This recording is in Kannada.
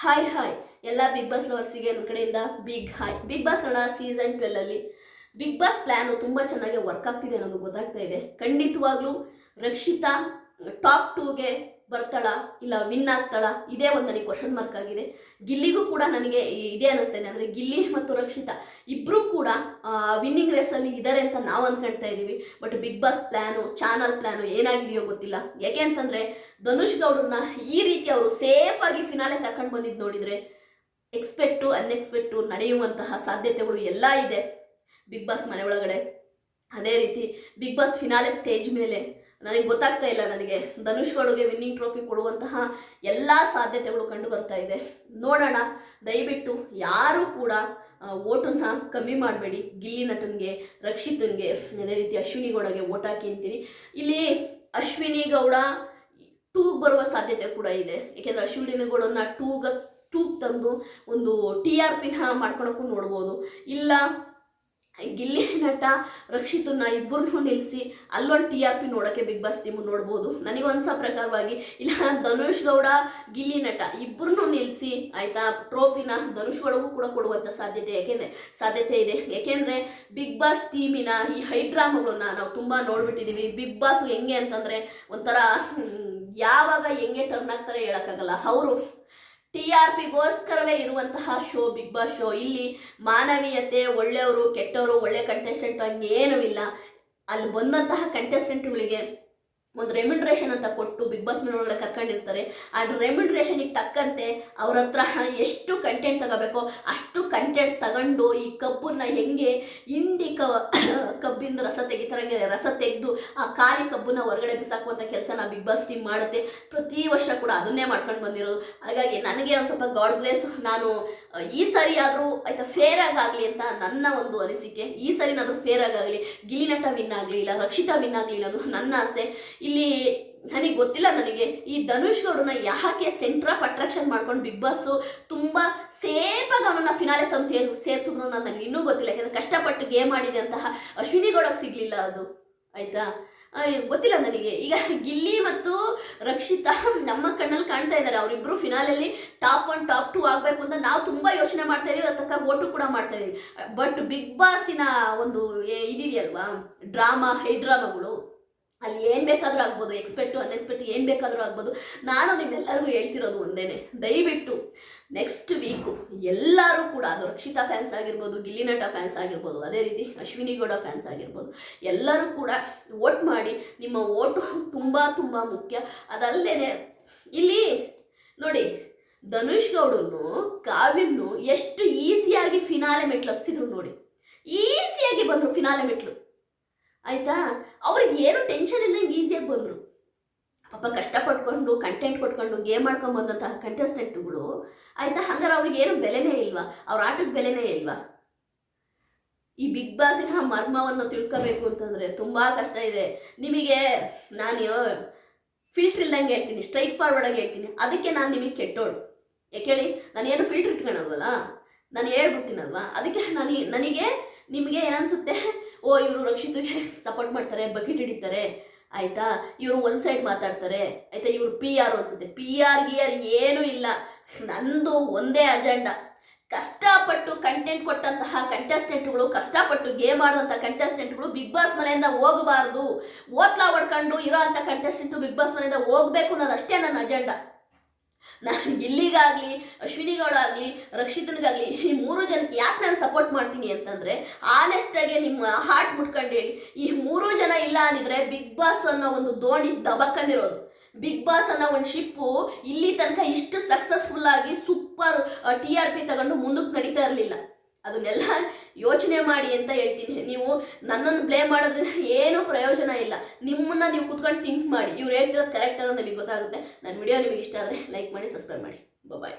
ಹಾಯ್ ಹಾಯ್ ಎಲ್ಲ ಬಿಗ್ ಬಾಸ್ ಲವರ್ಸಿಗೆ ನನ್ನ ಕಡೆಯಿಂದ big hi. Big boss Kannada season 12 ಅಲ್ಲಿ ಬಿಗ್ ಬಾಸ್ ಪ್ಲಾನ್ ತುಂಬ ಚೆನ್ನಾಗಿ ವರ್ಕ್ ಆಗ್ತಿದೆ ಅನ್ನೋದು ಗೊತ್ತಾಗ್ತಾ ಇದೆ. ಖಂಡಿತವಾಗ್ಲೂ ರಕ್ಷಿತಾ ಟಾಪ್ 2ಗೆ ಬರ್ತಾಳ ಇಲ್ಲ ವಿನ್ ಆಗ್ತಾಳ, ಇದೇ ಒಂದು ನನಗೆ ಕ್ವಶನ್ ಮಾರ್ಕ್ ಆಗಿದೆ. ಗಿಲ್ಲಿಗೂ ಕೂಡ ನನಗೆ ಇದೇ ಅನ್ನಿಸ್ತಾ ಇದೆ. ಅಂದರೆ ಗಿಲ್ಲಿ ಮತ್ತು ರಕ್ಷಿತಾ ಇಬ್ಬರೂ ಕೂಡ ವಿನ್ನಿಂಗ್ ರೇಸಲ್ಲಿ ಇದ್ದಾರೆ ಅಂತ ನಾವು ಅಂದ್ಕೊಳ್ತಾ ಇದ್ದೀವಿ. But Bigg Boss plan, channel plan ಏನಾಗಿದೆಯೋ ಗೊತ್ತಿಲ್ಲ. ಯಾಕೆ ಅಂತಂದರೆ ಧನುಷ್ ಗೌಡನ್ನ ಈ ರೀತಿ ಅವರು ಸೇಫಾಗಿ ಫಿನಾಲೆ ಕರ್ಕೊಂಡು ಬಂದಿದ್ದು ನೋಡಿದರೆ ಎಕ್ಸ್ಪೆಕ್ಟು ಅನ್ಎಕ್ಸ್ಪೆಕ್ಟು ನಡೆಯುವಂತಹ ಸಾಧ್ಯತೆಗಳು ಎಲ್ಲ ಇದೆ ಬಿಗ್ ಬಾಸ್ ಮನೆ ಒಳಗಡೆ. ಅದೇ ರೀತಿ ಬಿಗ್ ಬಾಸ್ ಫಿನಾಲೆ ಸ್ಟೇಜ್ ಮೇಲೆ ನನಗೆ ಗೊತ್ತಾಗ್ತಾ ಇಲ್ಲ, ನನಗೆ ಧನುಷ್ ಗೌಡ್ಗೆ ವಿನ್ನಿಂಗ್ ಟ್ರೋಫಿ ಕೊಡುವಂತಹ ಎಲ್ಲ ಸಾಧ್ಯತೆಗಳು ಕಂಡು ಬರ್ತಾ ಇದೆ. ನೋಡೋಣ. ದಯವಿಟ್ಟು ಯಾರು ಕೂಡ ಓಟನ್ನು ಕಮ್ಮಿ ಮಾಡಬೇಡಿ. ಗಿಲ್ಲಿ ನಟನ್ಗೆ, ರಕ್ಷಿತನ್ಗೆ, ಅದೇ ರೀತಿ ಅಶ್ವಿನಿ ಗೌಡಗೆ ಓಟ್ ಹಾಕಿ ಅಂತೀನಿ. ಇಲ್ಲಿ ಅಶ್ವಿನಿ ಗೌಡ 2ಗೆ ಬರುವ ಸಾಧ್ಯತೆ ಕೂಡ ಇದೆ. ಏಕೆಂದರೆ ಅಶ್ವಿನಿ ಗೌಡನ್ನ 2ಗೆ ತಂದು ಒಂದು TRPನ ಮಾಡ್ಕೊಳಕ್ಕೂ ನೋಡ್ಬೋದು. ಇಲ್ಲ ಗಿಲ್ಲಿ ನಟ ರಕ್ಷಿತನ್ನ ಇಬ್ಬರನ್ನೂ ನಿಲ್ಲಿಸಿ ಅಲ್ಲೊಂದು TRP ನೋಡೋಕ್ಕೆ ಬಿಗ್ ಬಾಸ್ ಟೀಮು ನೋಡ್ಬೋದು. ನನಗೊಂದ್ಸ ಪ್ರಕಾರವಾಗಿ ಇಲ್ಲ ಧನುಷ್ ಗೌಡ ಗಿಲ್ಲಿ ನಟ ಇಬ್ಬರನ್ನೂ ನಿಲ್ಲಿಸಿ ಆಯಿತಾ ಟ್ರೋಫಿನ ಧನುಷ್ ಗೌಡಗೂ ಕೂಡ ಕೊಡುವಂಥ ಸಾಧ್ಯತೆ ಇದೆ. ಏಕೆಂದರೆ ಬಿಗ್ ಬಾಸ್ ಟೀಮಿನ ಈ ಹೈಡ್ರಾಮಗಳನ್ನ ನಾವು ತುಂಬ ನೋಡ್ಬಿಟ್ಟಿದ್ದೀವಿ. ಬಿಗ್ ಬಾಸ್ ಹೆಂಗೆ ಅಂತಂದರೆ ಒಂಥರ ಯಾವಾಗ ಹೆಂಗೆ ಟರ್ನ್ ಆಗ್ತಾರೆ ಹೇಳೋಕ್ಕಾಗಲ್ಲ. ಅವರು TRPಗೋಸ್ಕರವೇ ಇರುವಂತಹ ಶೋ ಬಿಗ್ ಬಾಸ್ ಶೋ. ಇಲ್ಲಿ ಮಾನವೀಯತೆ, ಒಳ್ಳೆಯವರು ಕೆಟ್ಟವರು, ಒಳ್ಳೆ ಕಂಟೆಸ್ಟೆಂಟ್ ಹಂಗೇನೂ ಇಲ್ಲ. ಅಲ್ಲಿ ಬಂದಂತಹ ಕಂಟೆಸ್ಟೆಂಟ್ಗಳಿಗೆ ಒಂದು ರೆಮ್ಯುನರೇಷನ್ ಅಂತ ಕೊಟ್ಟು ಬಿಗ್ ಬಾಸ್ ಮನೆಯೊಳಗೆ ಕರ್ಕೊಂಡಿರ್ತಾರೆ. ಆ ರೆಮ್ಯುನರೇಷನಿಗೆ ತಕ್ಕಂತೆ ಅವ್ರ ಹತ್ರ ಎಷ್ಟು ಕಂಟೆಂಟ್ ತಗೋಬೇಕೋ ಅಷ್ಟು ಕಂಟೆಂಟ್ ತಗೊಂಡು ಈ ಕಬ್ಬನ್ನ ಹೆಂಗೆ ಹಿಂಡಿ ಕಬ್ಬಿಂದ ರಸ ತೆಗಿತಾರಂಗೆ ರಸ ತೆಗೆದು ಆ ಖಾಲಿ ಕಬ್ಬನ್ನ ಹೊರಗಡೆ ಬಿಸಾಕುವಂಥ ಕೆಲಸನ ಬಿಗ್ ಬಾಸ್ ಟೀಮ್ ಮಾಡುತ್ತೆ. ಪ್ರತಿ ವರ್ಷ ಕೂಡ ಅದನ್ನೇ ಮಾಡ್ಕೊಂಡು ಬಂದಿರೋದು. ಹಾಗಾಗಿ ನನಗೆ ಒಂದು ಸ್ವಲ್ಪ ಗಾಡ್ ಗ್ರೇಸ್, ನಾನು ಈ ಸರಿ ಆದರೂ ಆಯಿತಾ ಫೇರ್ ಆಗಲಿ ಅಂತ ನನ್ನ ಒಂದು ಅನಿಸಿಕೆ. ಈ ಸರಿನಾದರೂ ಫೇರ್ ಆಗಲಿ, ಗಿಲ್ಲಿ ನಟ ವಿನ್ ಆಗಲಿ ಇಲ್ಲ ರಕ್ಷಿತಾ ವಿನ್ ಆಗಲಿ ಅನ್ನೋದು ನನ್ನ ಆಸೆ. ಇಲ್ಲಿ ನನಗೆ ಗೊತ್ತಿಲ್ಲ, ನನಗೆ ಈ ಧನುಷ್ ಗೌಡನ್ನ ಯಾಕೆ ಸೆಂಟರ್ ಆಫ್ ಅಟ್ರಾಕ್ಷನ್ ಮಾಡ್ಕೊಂಡು ಬಿಗ್ ಬಾಸು ತುಂಬ ಸೇಫಾಗಿ ಅವನನ್ನ ಫಿನಾಲೆ ತಂದು ಸೇರಿಸಿದ್ರು ನನಗೆ ಇನ್ನೂ ಗೊತ್ತಿಲ್ಲ. ಯಾಕಂದರೆ ಕಷ್ಟಪಟ್ಟು ಗೇಮ್ ಮಾಡಿದೆ ಅಂತಹ ಅಶ್ವಿನಿ ಗೌಡಕ್ಕೆ ಸಿಗಲಿಲ್ಲ ಅದು, ಆಯಿತಾ ಗೊತ್ತಿಲ್ಲ ನನಗೆ. ಈಗ ಗಿಲ್ಲಿ ಮತ್ತು ರಕ್ಷಿತಾ ನಮ್ಮ ಕಣ್ಣಲ್ಲಿ ಕಾಣ್ತಾ ಇದ್ದಾರೆ. ಅವರಿಬ್ಬರು ಫಿನಾಲಲ್ಲಿ ಟಾಪ್ 1 ಟಾಪ್ 2 ಆಗಬೇಕು ಅಂತ ನಾವು ತುಂಬ ಯೋಚನೆ ಮಾಡ್ತಾ ಇದೀವಿ. ಅದಕ್ಕೆ ಓಟು ಕೂಡ ಮಾಡ್ತಾ ಇದೀವಿ. ಬಟ್ ಬಿಗ್ ಬಾಸಿನ ಒಂದು ಇದಿದೆಯಲ್ವಾ ಹೈಡ್ರಾಮಾಗಳು, ಅಲ್ಲಿ ಏನು ಬೇಕಾದರೂ ಆಗ್ಬೋದು, ಎಕ್ಸ್ಪೆಕ್ಟು ಅನ್ಎಕ್ಸ್ಪೆಕ್ಟು ಏನು ಬೇಕಾದರೂ ಆಗ್ಬೋದು. ನಾನು ನಿಮ್ಮೆಲ್ಲರಿಗೂ ಹೇಳ್ತಿರೋದು ಒಂದೇನೆ, ದಯವಿಟ್ಟು ನೆಕ್ಸ್ಟ್ ವೀಕು ಎಲ್ಲರೂ ಕೂಡ, ಅದು ರಕ್ಷಿತಾ ಫ್ಯಾನ್ಸ್ ಆಗಿರ್ಬೋದು, ಗಿಲ್ಲಿ ನಟ ಫ್ಯಾನ್ಸ್ ಆಗಿರ್ಬೋದು, ಅದೇ ರೀತಿ ಅಶ್ವಿನಿ ಗೌಡ ಫ್ಯಾನ್ಸ್ ಆಗಿರ್ಬೋದು, ಎಲ್ಲರೂ ಕೂಡ ವೋಟ್ ಮಾಡಿ. ನಿಮ್ಮ ಓಟು ತುಂಬ ತುಂಬ ಮುಖ್ಯ. ಅದಲ್ಲದೆ ಇಲ್ಲಿ ನೋಡಿ, ಧನುಷ್ ಗೌಡನ್ನು ಕಾವ್ಯನ್ನು ಎಷ್ಟು ಈಸಿಯಾಗಿ ಫಿನಾಲೆ ಮೆಟ್ಲು ಹತ್ತಿಸಿದ್ರು ನೋಡಿ. ಈಸಿಯಾಗಿ ಬಂದರು ಫಿನಾಲೆ ಮೆಟ್ಲು, ಆಯಿತಾ. ಅವ್ರಿಗೆ ಏನು ಟೆನ್ಷನ್ ಇಲ್ಲದಂಗೆ ಈಸಿಯಾಗಿ ಬಂದರು. ಪಾಪ ಕಷ್ಟಪಟ್ಕೊಂಡು ಕಂಟೆಂಟ್ ಕೊಟ್ಕೊಂಡು ಗೇಮ್ ಮಾಡ್ಕೊಂಡು ಬಂದಂತಹ ಕಂಟೆಸ್ಟೆಂಟ್ಗಳು, ಆಯಿತಾ. ಹಂಗಾರೆ ಅವ್ರಿಗೆ ಏನು ಬೆಲೆನೇ ಇಲ್ವಾ? ಅವ್ರ ಆಟಕ್ಕೆ ಬೆಲೆನೇ ಇಲ್ವಾ? ಈ ಬಿಗ್ ಬಾಸಿನ ಮರ್ಮವನ್ನು ತಿಳ್ಕೋಬೇಕು ಅಂತಂದರೆ ತುಂಬ ಕಷ್ಟ ಇದೆ. ನಿಮಗೆ ನಾನು ಫಿಲ್ಟ್ರ್ ಇಲ್ದಂಗೆ ಹೇಳ್ತೀನಿ, ಸ್ಟ್ರೈಟ್ ಫಾರ್ವರ್ಡಾಗಿ ಹೇಳ್ತೀನಿ. ಅದಕ್ಕೆ ನಾನು ನಿಮಗೆ ಕೆಟ್ಟೋಳು. ಯಾಕೆ ಹೇಳಿ, ನಾನೇನು ಫಿಲ್ಟ್ರ್ ಇಟ್ಕೊಳಲ್ವಲ್ಲ, ನಾನು ಹೇಳ್ಬಿಡ್ತೀನಲ್ವಾ. ಅದಕ್ಕೆ ನನಗೆ ನಿಮಗೆ ಏನನ್ಸುತ್ತೆ, ಇವರು ರಕ್ಷಿತ್ಗೆ ಸಪೋರ್ಟ್ ಮಾಡ್ತಾರೆ, ಬಕೆಟ್ ಹಿಡಿತಾರೆ, ಆಯಿತಾ, ಇವರು ಒಂದು ಸೈಡ್ ಮಾತಾಡ್ತಾರೆ, ಆಯಿತಾ, ಇವರು PR ಅನ್ಸುತ್ತೆ. PR ಏನೂ ಇಲ್ಲ. ನಂದು ಒಂದೇ ಅಜೆಂಡಾ, ಕಷ್ಟಪಟ್ಟು ಕಂಟೆಂಟ್ ಕೊಟ್ಟಂತಹ ಕಂಟೆಸ್ಟೆಂಟ್ಗಳು, ಕಷ್ಟಪಟ್ಟು ಗೇಮ್ ಆಡುವಂಥ ಕಂಟೆಸ್ಟೆಂಟ್ಗಳು ಬಿಗ್ ಬಾಸ್ ಮನೆಯಿಂದ ಹೋಗಬಾರ್ದು. ಓತ್ಲಾ ಹೊಡ್ಕೊಂಡು ಇರೋ ಅಂಥ ಕಂಟೆಸ್ಟೆಂಟು ಬಿಗ್ ಬಾಸ್ ಮನೆಯಿಂದ ಹೋಗಬೇಕು ಅನ್ನೋದು ಅಷ್ಟೇ ನನ್ನ ಅಜೆಂಡಾ. ನಾನು ಗಿಲ್ಲಿಗಾಗಲಿ, ಅಶ್ವಿನಿ ಗೌಡ ಆಗಲಿ, ರಕ್ಷಿತನಿಗಾಗಲಿ, ಈ 3 ಜನಕ್ಕೆ ಯಾಕೆ ನಾನು ಸಪೋರ್ಟ್ ಮಾಡ್ತೀನಿ ಅಂತಂದರೆ, ಆನೆಸ್ಟಾಗಿ ನಿಮ್ಮ ಹಾರ್ಟ್ ಮುಟ್ಕೊಂಡು ಹೇಳಿ, ಈ 3 ಜನ ಇಲ್ಲ ಅಂದಿದ್ರೆ ಬಿಗ್ ಬಾಸ್ ಅನ್ನೋ ಒಂದು ದೋಣಿ ದಬಕ್ಕಂದಿರೋದು. ಬಿಗ್ ಬಾಸ್ ಅನ್ನೋ ಒಂದು ಶಿಪ್ಪು ಇಲ್ಲಿ ತನಕ ಇಷ್ಟು ಸಕ್ಸಸ್ಫುಲ್ಲಾಗಿ ಸೂಪರ್ TRP ತಗೊಂಡು ಮುಂದಕ್ಕೆ ನಡೀತಾ ಇರಲಿಲ್ಲ. ಅದನ್ನೆಲ್ಲ ಯೋಚನೆ ಮಾಡಿ ಅಂತ ಹೇಳ್ತೀನಿ. ನೀವು ನನ್ನನ್ನು ಬ್ಲೇಮ್ ಮಾಡೋದ್ರಿಂದ ಏನೂ ಪ್ರಯೋಜನ ಇಲ್ಲ. ನಿಮ್ಮನ್ನು ನೀವು ಕುತ್ಕೊಂಡು ಥಿಂಕ್ ಮಾಡಿ, ಇವ್ರು ಹೇಳ್ತಿರೋದು ಕರೆಕ್ಟ್ ಅನ್ನೋದು ನಿಮಗೆ ಗೊತ್ತಾಗುತ್ತೆ. ನನ್ನ ವಿಡಿಯೋ ನಿಮಗೆ ಇಷ್ಟ ಆದರೆ ಲೈಕ್ ಮಾಡಿ, ಸಬ್ಸ್ಕ್ರೈಬ್ ಮಾಡಿ. ಬಾಯ್.